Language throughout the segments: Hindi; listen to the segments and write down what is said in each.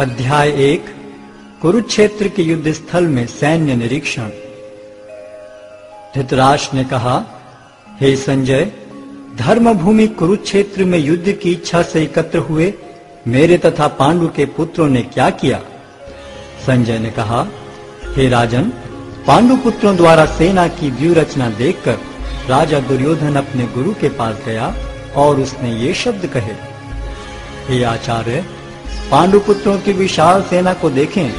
अध्याय 1 कुरुक्षेत्र के युद्ध स्थल में सैन्य निरीक्षण। धृतराष्ट्र ने कहा, हे संजय, धर्मभूमि कुरुक्षेत्र में युद्ध की इच्छा से एकत्र हुए मेरे तथा पांडु के पुत्रों ने क्या किया? संजय ने कहा, हे राजन, पांडु पुत्रों द्वारा सेना की व्यूह रचना देखकर राजा दुर्योधन अपने गुरु के पास गया और उसने ये शब्द कहे, हे आचार्य, पांडु पुत्रों की विशाल सेना को देखें,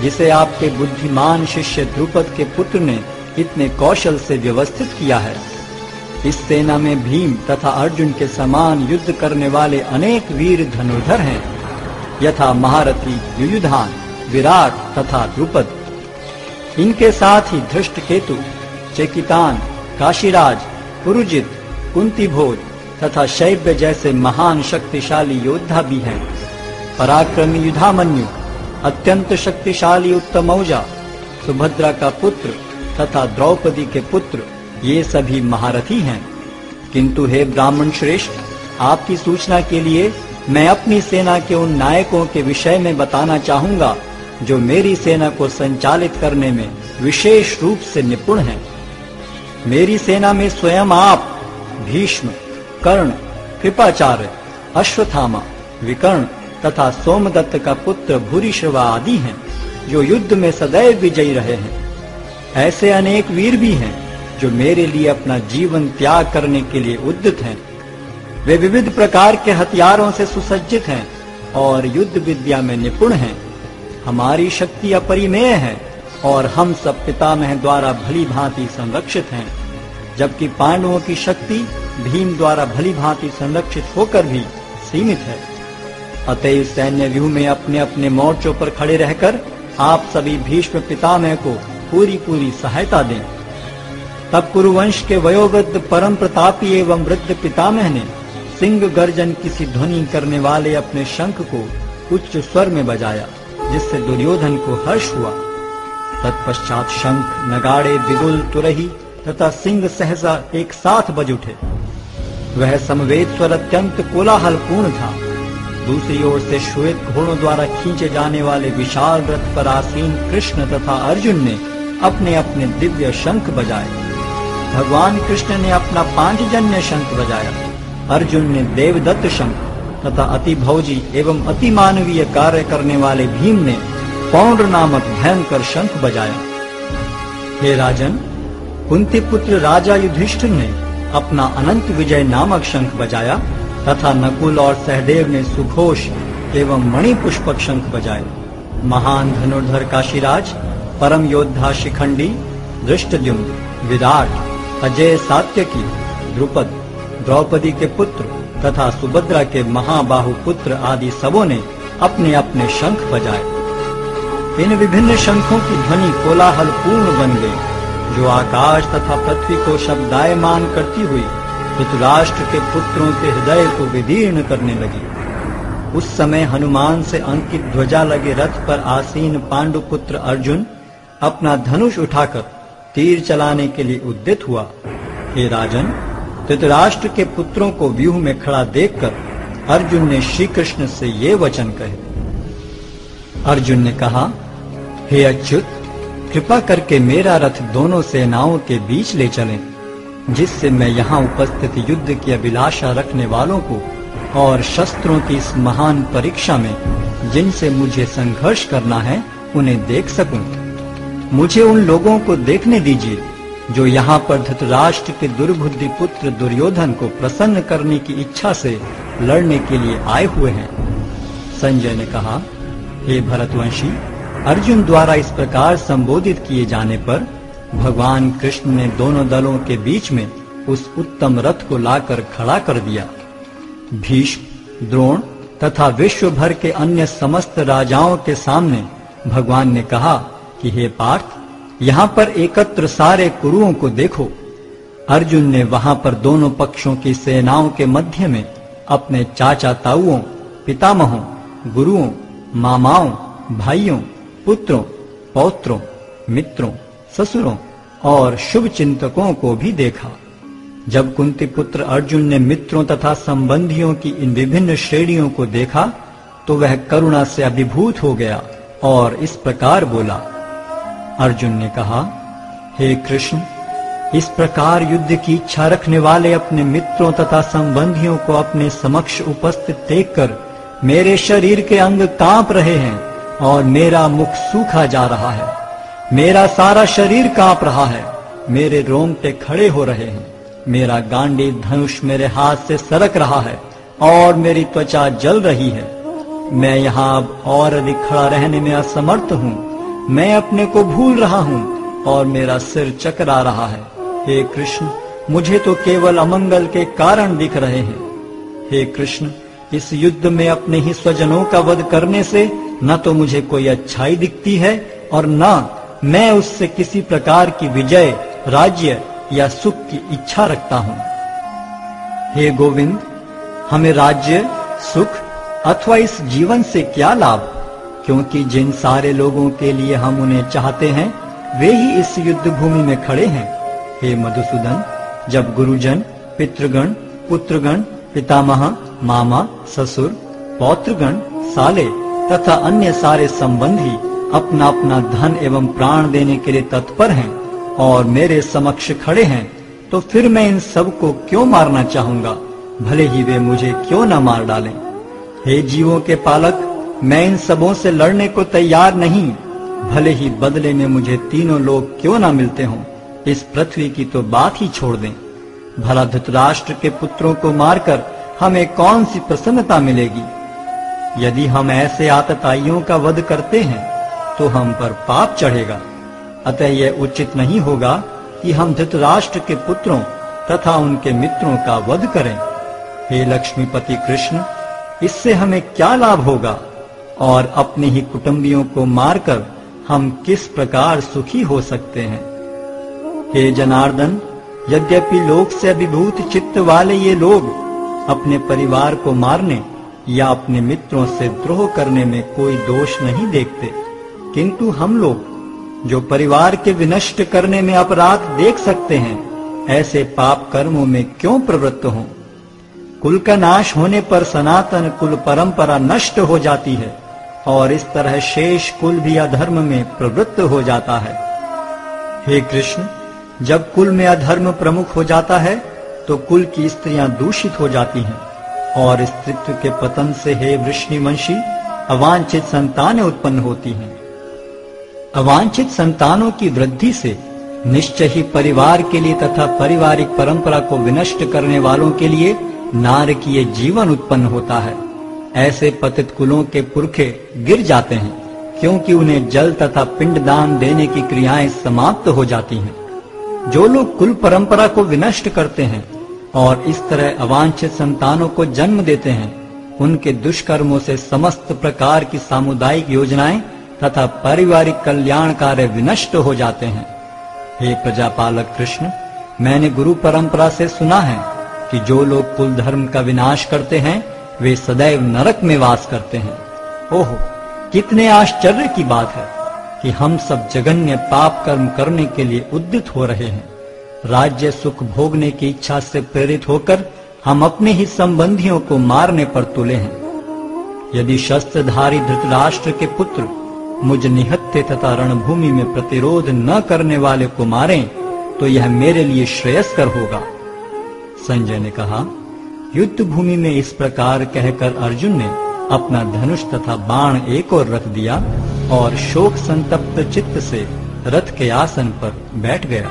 जिसे आपके बुद्धिमान शिष्य द्रुपद के पुत्र ने इतने कौशल से व्यवस्थित किया है। इस सेना में भीम तथा अर्जुन के समान युद्ध करने वाले अनेक वीर धनुर्धर हैं, यथा महारथी युयुधान, विराट तथा द्रुपद। इनके साथ ही धृष्टकेतु, चेकितान, काशीराज, पुरुजित, कुंतीभोज तथा शैब्य जैसे महान शक्तिशाली योद्धा भी हैं। पराक्रमी युधामन्यु, अत्यंत शक्तिशाली उत्तमौजा, सुभद्रा का पुत्र तथा द्रौपदी के पुत्र, ये सभी महारथी हैं। किंतु हे ब्राह्मण श्रेष्ठ, आपकी सूचना के लिए मैं अपनी सेना के उन नायकों के विषय में बताना चाहूंगा जो मेरी सेना को संचालित करने में विशेष रूप से निपुण हैं। मेरी सेना में स्वयं आप, भीष्म, कर्ण, कृपाचार्य, अश्वत्थामा, विकर्ण तथा सोमदत्त का पुत्र भूरिश्रवा आदि हैं, जो युद्ध में सदैव विजयी रहे हैं। ऐसे अनेक वीर भी हैं जो मेरे लिए अपना जीवन त्याग करने के लिए उद्यत हैं। वे विविध प्रकार के हथियारों से सुसज्जित हैं और युद्ध विद्या में निपुण हैं। हमारी शक्ति अपरिमेय है और हम सब पितामह द्वारा भली भांति संरक्षित हैं, जबकि पांडवों की शक्ति भीम द्वारा भली भांति संरक्षित होकर भी सीमित है। अतएव सैन्य व्यूह में अपने अपने मोर्चों पर खड़े रहकर आप सभी भीष्म पितामह को पूरी सहायता दें। तब कुरुवंश के वयोवृद्ध परम प्रतापी एवं वृद्ध पितामह ने सिंह गर्जन की सी ध्वनि करने वाले अपने शंख को उच्च स्वर में बजाया, जिससे दुर्योधन को हर्ष हुआ। तत्पश्चात शंख, नगाड़े, बिगुल, तुरही तथा सिंह सहसा एक साथ बज उठे। वह समवेत स्वर अत्यंत कोलाहलपूर्ण था। दूसरी ओर से श्वेत घोड़ों द्वारा खींचे जाने वाले विशाल रथ पर आसीन कृष्ण तथा अर्जुन ने अपने अपने दिव्य शंख बजाए। भगवान कृष्ण ने अपना पांचजन्य शंख बजाया, अर्जुन ने देवदत्त शंख तथा अति भौजी एवं अति मानवीय कार्य करने वाले भीम ने पौंड्र नामक भयंकर शंख बजाया। हे राजन, कुंती पुत्र राजा युधिष्ठिर ने अपना अनंत विजय नामक शंख बजाया तथा नकुल और सहदेव ने सुघोष एवं मणि पुष्पक शंख बजाए। महान धनुर्धर काशीराज, परम योद्धा शिखंडी, धृष्टद्युम्न, विराट, अजय सात्यकी, द्रुपद, द्रौपदी के पुत्र तथा सुभद्रा के महाबाहु पुत्र आदि सबों ने अपने अपने शंख बजाए। इन विभिन्न शंखों की ध्वनि कोलाहल पूर्ण बन गई, जो आकाश तथा पृथ्वी को शब्दायमान करती हुई धृतराष्ट्र के पुत्रों के हृदय को विदीर्ण करने लगी। उस समय हनुमान से अंकित ध्वजा लगे रथ पर आसीन पांडु पुत्र अर्जुन अपना धनुष उठाकर तीर चलाने के लिए उद्यत हुआ। हे राजन, धृतराष्ट्र के पुत्रों को व्यूह में खड़ा देखकर अर्जुन ने श्री कृष्ण से ये वचन कहे। अर्जुन ने कहा, हे अच्युत, कृपा करके मेरा रथ दोनों सेनाओं के बीच ले चलें, जिससे मैं यहाँ उपस्थित युद्ध की अभिलाषा रखने वालों को और शस्त्रों की इस महान परीक्षा में जिनसे मुझे संघर्ष करना है उन्हें देख सकूं। मुझे उन लोगों को देखने दीजिए जो यहाँ पर धृतराष्ट्र के दुर्बुद्धि पुत्र दुर्योधन को प्रसन्न करने की इच्छा से लड़ने के लिए आए हुए हैं। संजय ने कहा, हे भरतवंशी, अर्जुन द्वारा इस प्रकार संबोधित किए जाने पर भगवान कृष्ण ने दोनों दलों के बीच में उस उत्तम रथ को लाकर खड़ा कर दिया। भीष्म, द्रोण तथा विश्व भर के अन्य समस्त राजाओं के सामने भगवान ने कहा कि हे पार्थ, यहाँ पर एकत्र सारे कुरुओं को देखो। अर्जुन ने वहां पर दोनों पक्षों की सेनाओं के मध्य में अपने चाचा ताऊओं, पितामहों, गुरुओं, मामाओं, भाइयों, पुत्रों, पौत्रों, मित्रों, ससुरों और शुभ चिंतकों को भी देखा। जब कुंती पुत्र अर्जुन ने मित्रों तथा संबंधियों की इन विभिन्न श्रेणियों को देखा तो वह करुणा से अभिभूत हो गया और इस प्रकार बोला। अर्जुन ने कहा, हे कृष्ण, इस प्रकार युद्ध की इच्छा रखने वाले अपने मित्रों तथा संबंधियों को अपने समक्ष उपस्थित देखकर मेरे शरीर के अंग कांप रहे हैं और मेरा मुख सूखा जा रहा है। मेरा सारा शरीर कांप रहा है, मेरे रोंगटे खड़े हो रहे हैं, मेरा गांडीव धनुष मेरे हाथ से सरक रहा है और मेरी त्वचा जल रही है। मैं यहाँ अब और अधिक खड़ा रहने में असमर्थ हूँ। मैं अपने को भूल रहा हूँ और मेरा सिर चकरा रहा है। हे कृष्ण, मुझे तो केवल अमंगल के कारण दिख रहे हैं। हे कृष्ण, इस युद्ध में अपने ही स्वजनों का वध करने से न तो मुझे कोई अच्छाई दिखती है और न मैं उससे किसी प्रकार की विजय, राज्य या सुख की इच्छा रखता हूँ। हे गोविंद, हमें राज्य, सुख अथवा इस जीवन से क्या लाभ, क्योंकि जिन सारे लोगों के लिए हम उन्हें चाहते हैं वे ही इस युद्ध भूमि में खड़े हैं। हे मधुसूदन, जब गुरुजन, पितृगण, पुत्रगण, पितामह, मामा, ससुर, पौत्रगण, साले तथा अन्य सारे संबंधी अपना अपना धन एवं प्राण देने के लिए तत्पर हैं और मेरे समक्ष खड़े हैं, तो फिर मैं इन सब को क्यों मारना चाहूंगा, भले ही वे मुझे क्यों न मार डालें। हे जीवों के पालक, मैं इन सबों से लड़ने को तैयार नहीं, भले ही बदले में मुझे तीनों लोग क्यों न मिलते हों। इस पृथ्वी की तो बात ही छोड़ दें। भला धृतराष्ट्र के पुत्रों को मारकर हमें कौन सी प्रसन्नता मिलेगी। यदि हम ऐसे आतताइयों का वध करते हैं तो हम पर पाप चढ़ेगा। अतः यह उचित नहीं होगा कि हम धृतराष्ट्र के पुत्रों तथा उनके मित्रों का वध करें। हे लक्ष्मीपति कृष्ण, इससे हमें क्या लाभ होगा और अपने ही कुटुंबियों को मारकर हम किस प्रकार सुखी हो सकते हैं। हे जनार्दन, यद्यपि लोक से अभिभूत चित्त वाले ये लोग अपने परिवार को मारने या अपने मित्रों से द्रोह करने में कोई दोष नहीं देखते, किंतु हम लोग जो परिवार के विनष्ट करने में अपराध देख सकते हैं, ऐसे पाप कर्मों में क्यों प्रवृत्त हों। कुल का नाश होने पर सनातन कुल परंपरा नष्ट हो जाती है और इस तरह शेष कुल भी अधर्म में प्रवृत्त हो जाता है। हे कृष्ण, जब कुल में अधर्म प्रमुख हो जाता है तो कुल की स्त्रियां दूषित हो जाती हैं और स्त्रीत्व के पतन से हे वृष्णिवंशी अवांछित संतानें उत्पन्न होती हैं। अवांछित संतानों की वृद्धि से निश्चय ही परिवार के लिए तथा पारिवारिक परंपरा को विनष्ट करने वालों के लिए नारकीय जीवन उत्पन्न होता है। ऐसे पतित कुलों के पुरखे गिर जाते हैं, क्योंकि उन्हें जल तथा पिंडदान देने की क्रियाएं समाप्त हो जाती हैं। जो लोग कुल परंपरा को विनष्ट करते हैं और इस तरह अवांछित संतानों को जन्म देते हैं, उनके दुष्कर्मों से समस्त प्रकार की सामुदायिक योजनाएं तथा पारिवारिक कल्याण कार्य विनष्ट हो जाते हैं। हे प्रजापालक कृष्ण, मैंने गुरु परंपरा से सुना है कि जो लोग कुल धर्म का विनाश करते हैं वे सदैव नरक में वास करते हैं। ओहो, कितने आश्चर्य की बात है कि हम सब जघन्य पाप कर्म करने के लिए उद्यत हो रहे हैं। राज्य सुख भोगने की इच्छा से प्रेरित होकर हम अपने ही संबंधियों को मारने पर तुले हैं। यदि शस्त्रधारी धृतराष्ट्र के पुत्र मुझ निहत्थे तथा रणभूमि में प्रतिरोध न करने वाले को मारें तो यह मेरे लिए श्रेयस्कर होगा। संजय ने कहा, युद्ध भूमि में इस प्रकार कहकर अर्जुन ने अपना धनुष तथा बाण एक ओर रख दिया और शोक संतप्त चित्त से रथ के आसन पर बैठ गया।